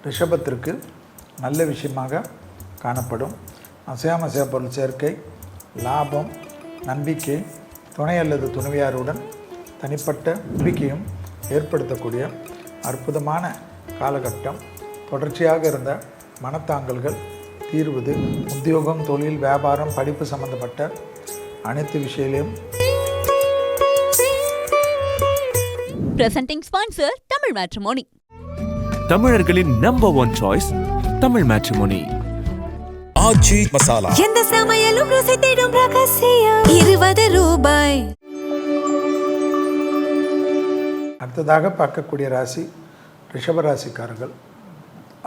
ரிஷபத்திற்கு நல்ல விஷயமாக காணப்படும். அசையாமசையா பொருள் சேர்க்கை, லாபம், நம்பிக்கை, துணை அல்லது துணைவியாருடன் தனிப்பட்ட நம்பிக்கையும் ஏற்படுத்தக்கூடிய அற்புதமான காலகட்டம். தொடர்ச்சியாக இருந்த மனத்தாங்கல்கள் தீர்வது, உத்தியோகம், தொழில், வியாபாரம், படிப்பு சம்பந்தப்பட்ட அனைத்து விஷயங்களையும். Presenting sponsor Tamil matrimony. தமிழர்களின் நம்பர் 1 சாய்ஸ் தமிழ் மேட்ரிமோனி. ஆச்சி மசாலா, எந்த சமையலும் ருசி தேடும் ரகசியம். 20 ரூபாய். அடுத்ததாக பார்க்கக்கூடிய ராசி ரிஷப ராசிக்காரர்கள்.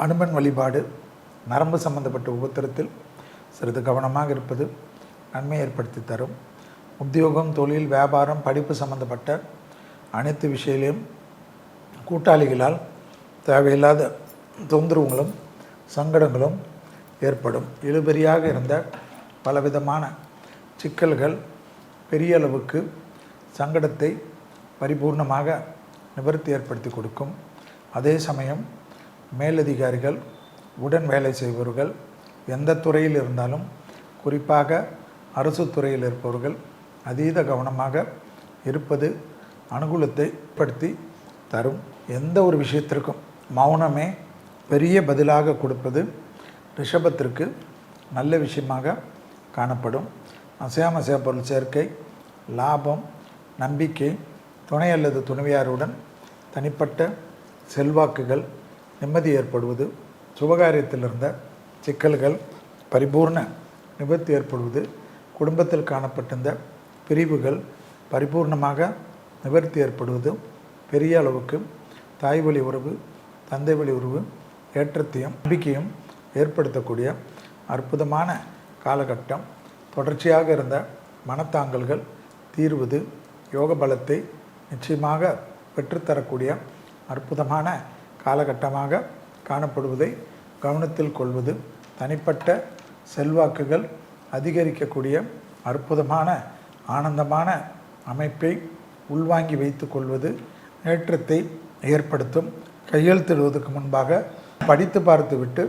அனுமன் வழிபாடு, நரம்பு சம்பந்தப்பட்ட உபத்திரத்தில் சிறிது கவனமாக இருப்பது நன்மை ஏற்படுத்தி தரும். உத்தியோகம், தொழில், வியாபாரம், படிப்பு சம்பந்தப்பட்ட அனைத்து விஷயங்களையும் கூட்டாளிகளால் தேவையில்லாத தொந்தரவுகளும் சங்கடங்களும் ஏற்படும். இழுபறியாக இருந்த பலவிதமான சிக்கல்கள் பெரிய அளவுக்கு சங்கடத்தை பரிபூர்ணமாக நிவர்த்தி ஏற்படுத்தி கொடுக்கும். அதே சமயம் மேலதிகாரிகள், உடன் வேலை செய்பவர்கள், எந்த துறையில் இருந்தாலும் குறிப்பாக அரசு துறையில் இருப்பவர்கள் அதீத கவனமாக இருப்பது அனுகூலத்தை ஏற்படுத்தி தரும். எந்த ஒரு விஷயத்திற்கும் மௌனமே பெரிய பதிலாக கொடுப்பது ரிஷபத்திற்கு நல்ல விஷயமாக காணப்படும். அசையாமசையா பொருள் சேர்க்கை, லாபம், நம்பிக்கை, துணை அல்லது துணைவியாருடன் தனிப்பட்ட செல்வாக்குகள், நிம்மதி ஏற்படுவது, சுபகாரியத்தில் இருந்த சிக்கல்கள் பரிபூர்ண நிவர்த்தி ஏற்படுவது, குடும்பத்தில் காணப்பட்டிருந்த பிரிவுகள் பரிபூர்ணமாக நிவர்த்தி ஏற்படுவது, பெரிய அளவுக்கு தாய் வழி உறவு, தந்தை வழி உறவு ஏற்றத்தையும் நம்பிக்கையும் ஏற்படுத்தக்கூடிய அற்புதமான காலகட்டம். தொடர்ச்சியாக இருந்த மனத்தாங்கல்கள் தீர்வது, யோக பலத்தை நிச்சயமாக பெற்றுத்தரக்கூடிய அற்புதமான காலகட்டமாக காணப்படுவதை கவனத்தில் கொள்வது, தனிப்பட்ட செல்வாக்குகள் அதிகரிக்கக்கூடிய அற்புதமான ஆனந்தமான அமைப்பை உள்வாங்கி வைத்து கொள்வது ஏற்றத்தை ஏற்படுத்தும். கையெழுத்திடுவதற்கு முன்பாக படித்து பார்த்துவிட்டு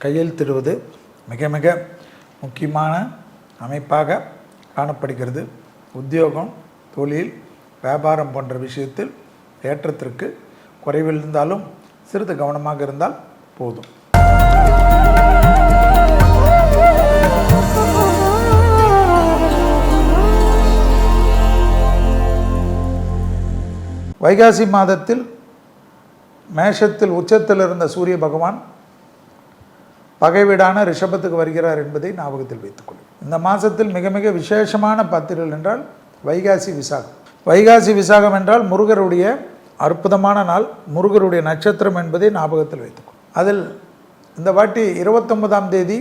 கையெழுத்திடுவது மிக மிக முக்கியமான அமைப்பாக காணப்படுகிறது. உத்தியோகம், தொழில், வியாபாரம் போன்ற விஷயத்தில் ஏற்றத்திற்கு குறைவிருந்தாலும் சிறிது கவனமாக இருந்தால் போதும். வைகாசி மாதத்தில் மேஷத்தில் உச்சத்தில் இருந்த சூரிய பகவான் பகை வீடான ரிஷபத்துக்கு வருகிறார் என்பதை ஞாபகத்தில் வைத்துக்கொள்ளும். இந்த மாதத்தில் மிக மிக விசேஷமான பத்திரிகள் என்றால் வைகாசி விசாகம். வைகாசி விசாகம் என்றால் முருகருடைய அற்புதமான நாள், முருகருடைய நட்சத்திரம் என்பதை ஞாபகத்தில் வைத்துக்கொள்ளும். அதில் இந்த வாட்டி 29ஆம் தேதி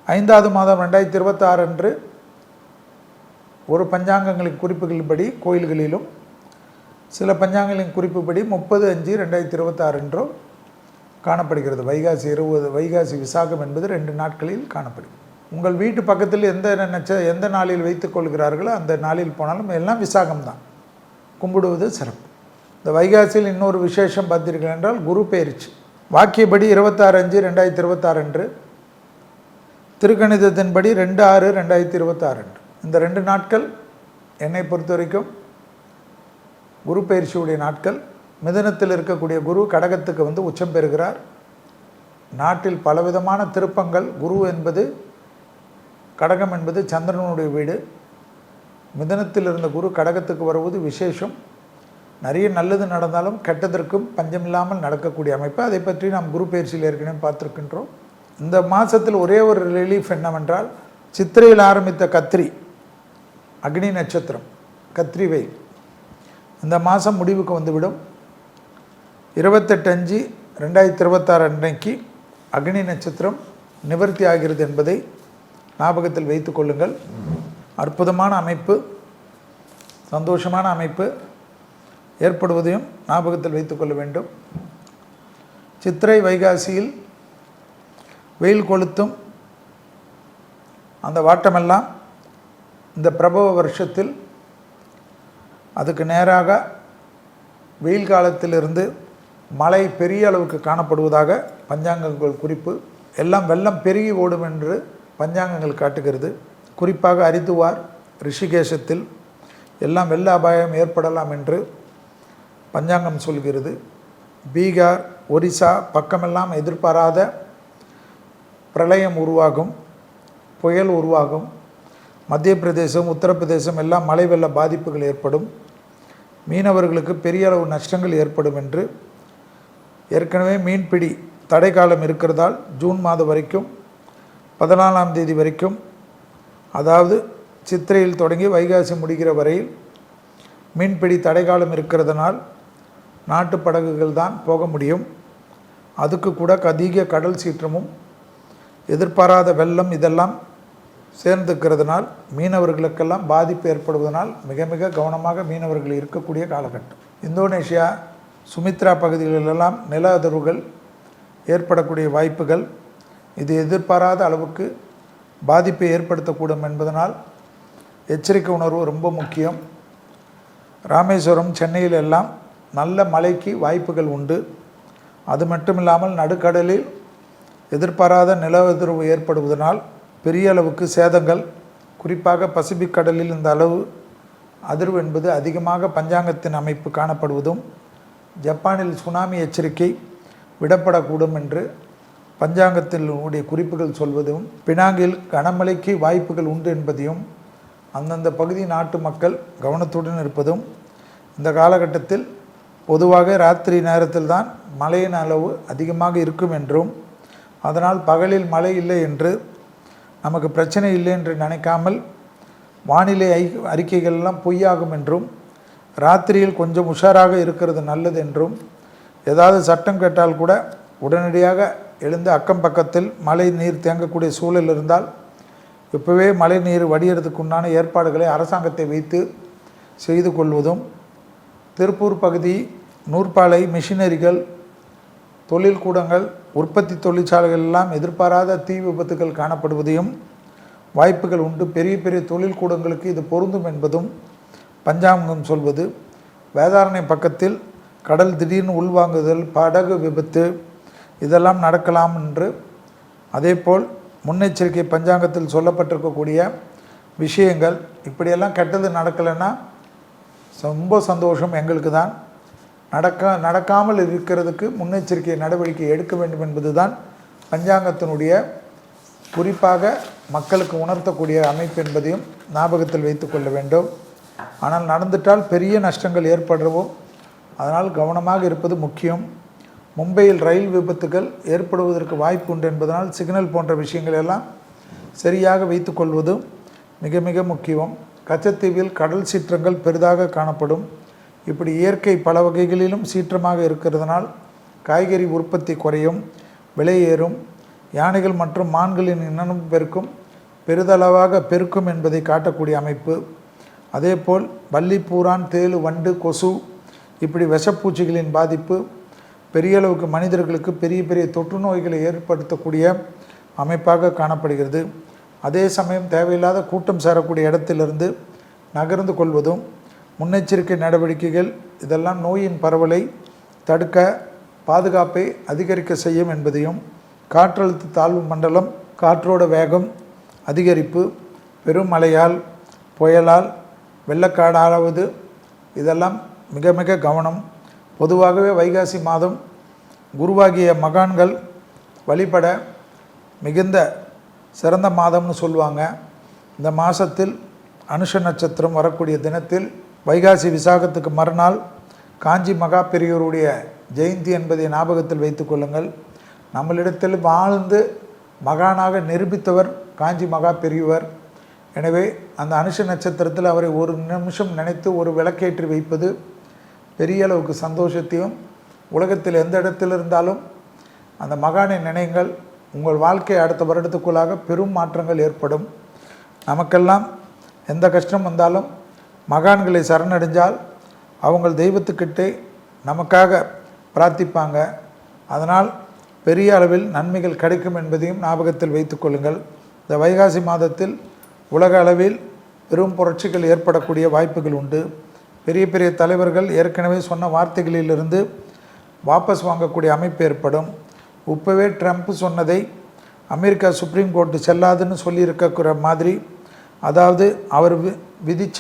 5வது மாதம் 2026 அன்று ஒரு பஞ்சாங்கங்களின் குறிப்புகளின்படி கோயில்களிலும், சில பஞ்சாங்கங்களின் குறிப்புப்படி 30/5/2026 என்றோ காணப்படுகிறது. வைகாசி 20, வைகாசி விசாகம் என்பது 2 நாட்களில் காணப்படும். உங்கள் வீட்டு பக்கத்தில் எந்த நாளில் வைத்துக் கொள்கிறார்களோ அந்த நாளில் போனாலும் எல்லாம் விசாகம்தான், கும்பிடுவது சிறப்பு. இந்த வைகாசியில் இன்னொரு விசேஷம் பார்த்தீர்கள் என்றால் குரு பெயர்ச்சி. வாக்கியப்படி 26/5/2026 அன்று, திருக்கணிதத்தின்படி 2/6/2026 அன்று. இந்த 2 நாட்கள் என்னை பொறுத்த வரைக்கும் குரு பயிற்சியுடைய நாட்கள். மிதுனத்தில் இருக்கக்கூடிய குரு கடகத்துக்கு வந்து உச்சம் பெறுகிறார். நாட்டில் பலவிதமான திருப்பங்கள். குரு என்பது, கடகம் என்பது சந்திரனுடைய வீடு. மிதுனத்தில் இருந்த குரு கடகத்துக்கு வருவது விசேஷம். நிறைய நல்லது நடந்தாலும் கெட்டதற்கும் பஞ்சமில்லாமல் நடக்கக்கூடிய அமைப்பு. அதை பற்றி நாம் குரு பயிற்சியில் ஏற்கனவே பார்த்துருக்கின்றோம். இந்த மாதத்தில் ஒரே ஒரு ரிலீஃப் என்னவென்றால், சித்திரையில் ஆரம்பித்த கத்திரி, அக்னி நட்சத்திரம், கத்திரி வெயில் இந்த மாதம் முடிவுக்கு வந்துவிடும். 28/5/2026 அன்றைக்கு அக்னி நட்சத்திரம் நிவர்த்தி ஆகிறது என்பதை ஞாபகத்தில் வைத்து கொள்ளுங்கள். அற்புதமான அமைப்பு, சந்தோஷமான அமைப்பு ஏற்படுவதையும் ஞாபகத்தில் வைத்து கொள்ள வேண்டும். சித்திரை வைகாசியில் வெயில் கொளுத்தும் அந்த வாட்டமெல்லாம் இந்த பிரபவ வருஷத்தில் அதுக்கு நேராக வெயில் காலத்திலிருந்து மழை பெரிய அளவுக்கு காணப்படுவதாக பஞ்சாங்கங்கள் குறிப்பு. எல்லாம் வெள்ளம் பெருகி ஓடும் என்று பஞ்சாங்கங்கள் காட்டுகிறது. குறிப்பாக ஹரித்துவார், ரிஷிகேஷத்தில் எல்லாம் வெள்ள அபாயம் ஏற்படலாம் என்று பஞ்சாங்கம் சொல்கிறது. பீகார், ஒரிசா பக்கமெல்லாம் எதிர்பாராத பிரளயம் உருவாகும், புயல் உருவாகும். மத்திய பிரதேசம், உத்தரப்பிரதேசம் எல்லாம் மழை வெள்ள பாதிப்புகள் ஏற்படும். மீனவர்களுக்கு பெரிய அளவு நஷ்டங்கள் ஏற்படும் என்று ஏற்கனவே மீன்பிடி தடை காலம் இருக்கிறதால் ஜூன் மாதம் வரைக்கும் 14ஆம் தேதி வரைக்கும், அதாவது சித்திரையில் தொடங்கி வைகாசி முடிகிற வரையில் மீன்பிடி தடை காலம் இருக்கிறதுனால் நாட்டு படகுகள் தான் போக முடியும். அதுக்கு கூட அதிக கடல் சீற்றமும் எதிர்பாராத வெள்ளம் இதெல்லாம் சேர்ந்துக்கிறதுனால் மீனவர்களுக்கெல்லாம் பாதிப்பு ஏற்படுவதனால் மிக மிக கவனமாக மீனவர்கள் இருக்கக்கூடிய காலகட்டம். இந்தோனேஷியா, சுமித்ரா பகுதிகளிலெல்லாம் நில அதிர்வுகள் ஏற்படக்கூடிய வாய்ப்புகள், இது எதிர்பாராத அளவுக்கு பாதிப்பை ஏற்படுத்தக்கூடும் என்பதனால் எச்சரிக்கை உணர்வு ரொம்ப முக்கியம். ராமேஸ்வரம், சென்னையில் எல்லாம் நல்ல மழைக்கு வாய்ப்புகள் உண்டு. அது மட்டுமில்லாமல் நடுக்கடலில் எதிர்பாராத நில அதிர்வு ஏற்படுவதனால் பெரிய அளவுக்கு சேதங்கள், குறிப்பாக பசிபிக் கடலில் இந்த அளவு அதிர்வு என்பது அதிகமாக பஞ்சாங்கத்தின் அமைப்பு காணப்படுவதும், ஜப்பானில் சுனாமி எச்சரிக்கை விடப்படக்கூடும் என்று பஞ்சாங்கத்தில் உடைய குறிப்புகள் சொல்வதும், பினாங்கில் கனமழைக்கு வாய்ப்புகள் உண்டு என்பதையும் அந்தந்த பகுதி நாட்டு மக்கள் கவனத்துடன் இருப்பதும், இந்த காலகட்டத்தில் பொதுவாக ராத்திரி நேரத்தில் தான் மழையின் அளவு அதிகமாக இருக்கும் என்றும், அதனால் பகலில் மழை இல்லை என்று நமக்கு பிரச்சனை இல்லை என்று நினைக்காமல் வானிலை அறிக்கைகள் எல்லாம் பொய்யாகும் என்றும், ராத்திரியில் கொஞ்சம் உஷாராக இருக்கிறது நல்லது என்றும், ஏதாவது சட்டம் கேட்டால் கூட உடனடியாக எழுந்து அக்கம் பக்கத்தில் மழை நீர் தேங்கக்கூடிய சூழல் இருந்தால் இப்போவே மழை நீர் வடிகிறதுக்கு உண்டான ஏற்பாடுகளை அரசாங்கத்தை வைத்து செய்து கொள்வதும், திருப்பூர் பகுதி நூற்பாலை மிஷினரிகள், தொழில்கூடங்கள், உற்பத்தி தொழிற்சாலைகள் எல்லாம் எதிர்பாராத தீ விபத்துகள் காணப்படுவதையும் வாய்ப்புகள் உண்டு. பெரிய பெரிய தொழில்கூடங்களுக்கு இது பொருந்தும் என்பதும் பஞ்சாங்கம் சொல்வது. வேதாரண்ய பக்கத்தில் கடல் திடீர்னு உள்வாங்குதல், படகு விபத்து இதெல்லாம் நடக்கலாம் என்று, அதேபோல் முன்னெச்சரிக்கை பஞ்சாங்கத்தில் சொல்லப்பட்டிருக்கக்கூடிய விஷயங்கள், இப்படியெல்லாம் கெட்டது நடக்கலைன்னா ரொம்ப சந்தோஷம் எங்களுக்கு தான். நடக்காமல் இருக்கிறதுக்கு முன்னெச்சரிக்கை நடவடிக்கை எடுக்க வேண்டும் என்பது தான் பஞ்சாங்கத்தினுடைய குறிப்பாக மக்களுக்கு உணர்த்தக்கூடிய அமைப்பு என்பதையும் ஞாபகத்தில் வைத்து கொள்ள வேண்டும். ஆனால் நடந்துட்டால் பெரிய நஷ்டங்கள் ஏற்படுறவும், அதனால் கவனமாக இருப்பது முக்கியம். மும்பையில் ரயில் விபத்துகள் ஏற்படுவதற்கு வாய்ப்பு உண்டு என்பதனால் சிக்னல் போன்ற விஷயங்கள் எல்லாம் சரியாக வைத்து கொள்வதும் மிக மிக முக்கியம். கச்சத்தீவில் கடல் சீற்றங்கள் பெரிதாக காணப்படும். இப்படி இயற்கை பல வகைகளிலும் சீற்றமாக இருக்கிறதுனால் காய்கறி உற்பத்தி குறையும், விலை ஏறும். யானைகள் மற்றும் மான்களின் இனம் பெரிதளவாக பெருக்கும் என்பதை காட்டக்கூடிய அமைப்பு. அதேபோல் பல்லி, பூரான், தேளு, வண்டு, கொசு இப்படி விஷப்பூச்சிகளின் பாதிப்பு பெரிய அளவுக்கு மனிதர்களுக்கு பெரிய பெரிய தொற்று நோய்களை ஏற்படுத்தக்கூடிய அமைப்பாக காணப்படுகிறது. அதே சமயம் தேவையில்லாத கூட்டம் சேரக்கூடிய இடத்திலிருந்து நகர்ந்து கொள்வதும், முன்னெச்சரிக்கை நடவடிக்கைகள் இதெல்லாம் நோயின் பரவலை தடுக்க பாதுகாப்பை அதிகரிக்க செய்யும் என்பதையும், காற்றழுத்த தாழ்வு மண்டலம் காற்றோட வேகம் அதிகரிப்பு, பெரும் மழையால், புயலால் வெள்ளக்காடாவது இதெல்லாம் மிக மிக கவனம். பொதுவாகவே வைகாசி மாதம் குருவாகிய மகான்கள் வழிபட மிகுந்த சிறந்த மாதம்னு சொல்லுவாங்க. இந்த மாதத்தில் அனுஷ நட்சத்திரம் வரக்கூடிய தினத்தில் வைகாசி விசாகத்துக்கு மறுநாள் காஞ்சி மகா பெரியோருடைய ஜெயந்தி என்பதை ஞாபகத்தில் வைத்து கொள்ளுங்கள். நம்மளிடத்தில் வாழ்ந்து மகானாக நிரூபித்தவர் காஞ்சி மகா பெரியவர். எனவே அந்த அனுஷ நட்சத்திரத்தில் அவரை ஒரு நிமிஷம் நினைத்து ஒரு விளக்கேற்றி வைப்பது பெரிய அளவுக்கு சந்தோஷத்தையும், உலகத்தில் எந்த இடத்தில் இருந்தாலும் அந்த மகானை நினைங்கள். உங்கள் வாழ்க்கை அடுத்த வருடத்துக்குள்ளாக பெரும் மாற்றங்கள் ஏற்படும். நமக்கெல்லாம் எந்த கஷ்டம் வந்தாலும் மகான்களை சரணடைஞ்சால் அவங்கள் தெய்வத்துக்கிட்டே நமக்காக பிரார்த்திப்பாங்க. அதனால் பெரிய அளவில் நன்மைகள் கிடைக்கும் என்பதையும் ஞாபகத்தில் வைத்து கொள்ளுங்கள். இந்த வைகாசி மாதத்தில் உலக அளவில் பெரும் புரட்சிகள் ஏற்படக்கூடிய வாய்ப்புகள் உண்டு. பெரிய பெரிய தலைவர்கள் ஏற்கனவே சொன்ன வார்த்தைகளிலிருந்து வாபஸ் வாங்கக்கூடிய அமைப்பு ஏற்படும். இப்போவே ட்ரம்ப் சொன்னதை அமெரிக்கா சுப்ரீம் கோர்ட்டு செல்லாதுன்னு சொல்லியிருக்கிற மாதிரி, அதாவது அவர் விதித்த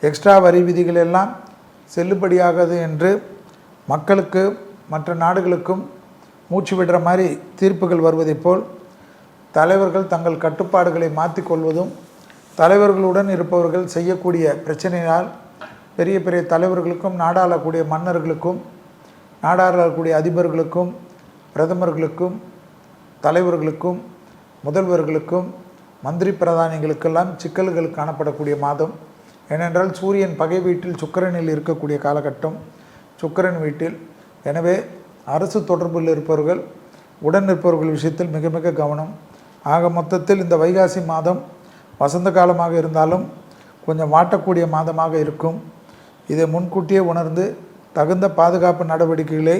எக்ஸ்ட்ரா வரி விதிகள் எல்லாம் செல்லுபடியாகாது என்று மக்களுக்கு மற்ற நாடுகளுக்கும் மூச்சு விடுற மாதிரி தீர்ப்புகள் வருவதைப் போல் தலைவர்கள் தங்கள் கட்டுப்பாடுகளை மாற்றிக்கொள்வதும், தலைவர்களுடன் இருப்பவர்கள் செய்யக்கூடிய பிரச்சனையால் பெரிய பெரிய தலைவர்களுக்கும், நாடாளக்கூடிய மன்னர்களுக்கும், நாடாளக்கூடிய அதிபர்களுக்கும், பிரதமர்களுக்கும், தலைவர்களுக்கும், முதல்வர்களுக்கும், மந்திரி பிரதானிகளுக்கெல்லாம் சிக்கல்கள் காணப்படக்கூடிய மாதம். ஏனென்றால் சூரியன் பகை வீட்டில் சுக்கிரனில் இருக்கக்கூடிய காலகட்டம், சுக்கிரன் வீட்டில். எனவே அரசு தொடர்பில் இருப்பவர்கள், உடன் இருப்பவர்கள் விஷயத்தில் மிக மிக கவனம். ஆக மொத்தத்தில் இந்த வைகாசி மாதம் வசந்த காலமாக இருந்தாலும் கொஞ்சம் வாட்டக்கூடிய மாதமாக இருக்கும். இதை முன்கூட்டியே உணர்ந்து தகுந்த பாதுகாப்பு நடவடிக்கைகளை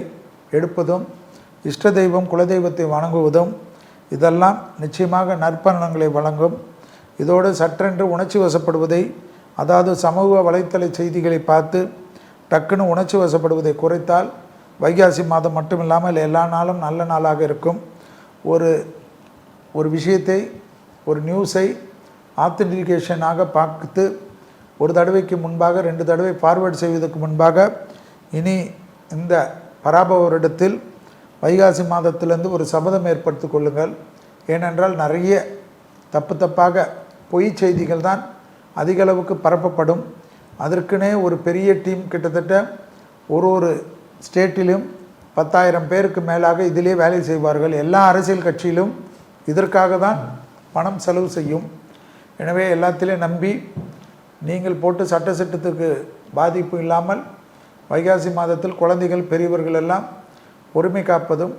எடுப்பதும், இஷ்ட தெய்வம் குலதெய்வத்தை வணங்குவதும் இதெல்லாம் நிச்சயமாக நற்பலன்களை வழங்கும். இதோடு சற்றென்று உணர்ச்சி வசப்படுவதை, அதாவது சமூக வலைத்தள செய்திகளை பார்த்து டக்குன்னு உணர்ச்சி வசப்படுவதை குறைத்தால் வைகாசி மாதம் மட்டுமில்லாமல் எல்லா நாளும் நல்ல நாளாக இருக்கும். ஒரு விஷயத்தை, ஒரு நியூஸை ஆத்தென்டிகேஷனாக பார்த்து ஒரு தடவைக்கு முன்பாக 2 தடவை ஃபார்வேர்ட் செய்வதற்கு முன்பாக இனி இந்த பராபவ வருடத்தில் வைகாசி மாதத்திலிருந்து ஒரு சபதம் ஏற்படுத்தி கொள்ளுங்கள். ஏனென்றால் நிறைய தப்பாக பொய் செய்திகள் தான் அதிக அளவுக்கு பரப்பப்படும். அதற்குனே ஒரு பெரிய டீம், கிட்டத்தட்ட ஒரு ஸ்டேட்டிலும் 10,000 பேருக்கு மேலாக இதிலே வேலை செய்வார்கள். எல்லா அரசியல் கட்சியிலும் இதற்காக தான் பணம் செலவு செய்யும். எனவே எல்லாத்திலையும் நம்பி நீங்கள் போட்டு சட்டத்திட்டத்துக்கு பாதிப்பு இல்லாமல் வைகாசி மாதத்தில் குழந்தைகள், பெரியவர்கள் எல்லாம் பொறுமை காப்பதும்,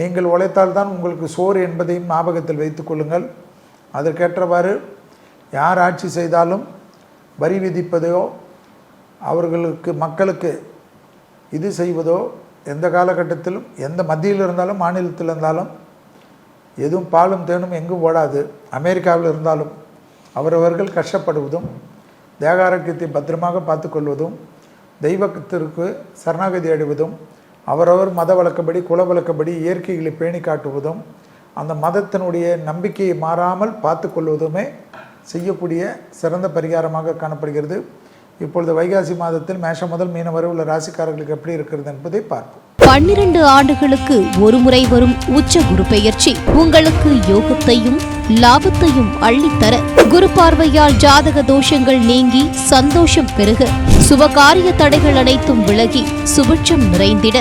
நீங்கள் உழைத்தால் தான் உங்களுக்கு சோறு என்பதையும் ஞாபகத்தில் வைத்து கொள்ளுங்கள். அதற்கேற்றவாறு யார் ஆட்சி செய்தாலும் வரி விதிப்பதோ, அவர்களுக்கு மக்களுக்கு இது செய்வதோ எந்த காலகட்டத்திலும், எந்த மத்தியில் இருந்தாலும் மாநிலத்தில் இருந்தாலும் எதுவும் பாலும் தேனும் எங்கும் ஓடாது. அமெரிக்காவில் இருந்தாலும் அவரவர்கள் கஷ்டப்படுவதும், தேக ஆரோக்கியத்தை பத்திரமாக பார்த்து கொள்வதும், தெய்வத்திற்கு சரணாகதி அடைவதும், அவரவர் மத வழக்கப்படி, குல வழக்கப்படி இயற்கைகளை பேணி காட்டுவதும், அந்த மதத்தினுடைய நம்பிக்கையை மாறாமல் பார்த்து கொள்வதுமே செய்யக்கூடிய சிறந்த பரிகாரமாக காணப்படுகிறது. இப்பொழுது வைகாசி மாதத்தில் மேஷம் முதல் மீனம் வரை உள்ள ராசிக்காரர்களுக்கு எப்படி இருக்கிறது என்பதை பார்ப்போம். 12 ஆண்டுகளுக்கு ஒரு முறை வரும் உச்ச குரு பெயர்ச்சி உங்களுக்கு யோகத்தையும் லாபத்தையும் அள்ளித்தர, குரு பார்வையால் ஜாதக தோஷங்கள் நீங்கி சந்தோஷம் பெருக, சுபகாரிய தடைகள் அனைத்தும் விலகி சுபிட்சம் நிறைந்திட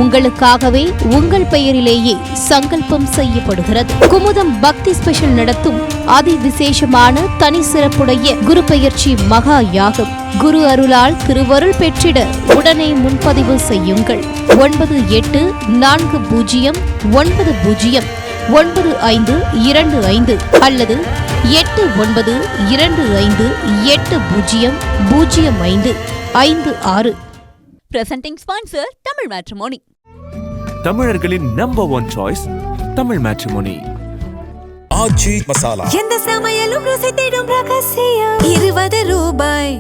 உங்களுக்காகவே உங்கள் பெயரிலேயே சங்கல்பம் செய்யப்படுகிறது. குமுதம் பக்தி ஸ்பெஷல் நடத்தும் அதி விசேஷமான தனி சிறப்புடைய குரு பெயர்ச்சி மகா யாகம். குரு அருளால் திருவருள் பெற்றிட உடனே முன்பதிவு செய்யுங்கள். 9840909525 அல்லது 8925800556. Presenting sponsor Tamil Matrimony. தமிழர்களின் நம்பர் 1 சாய்ஸ் தமிழ் மேட்ரிமோனி. ஆச்சி மசாலா. எந்த சமையலும் ருசி தேடும் ரகசியம் 20 ரூபாய்.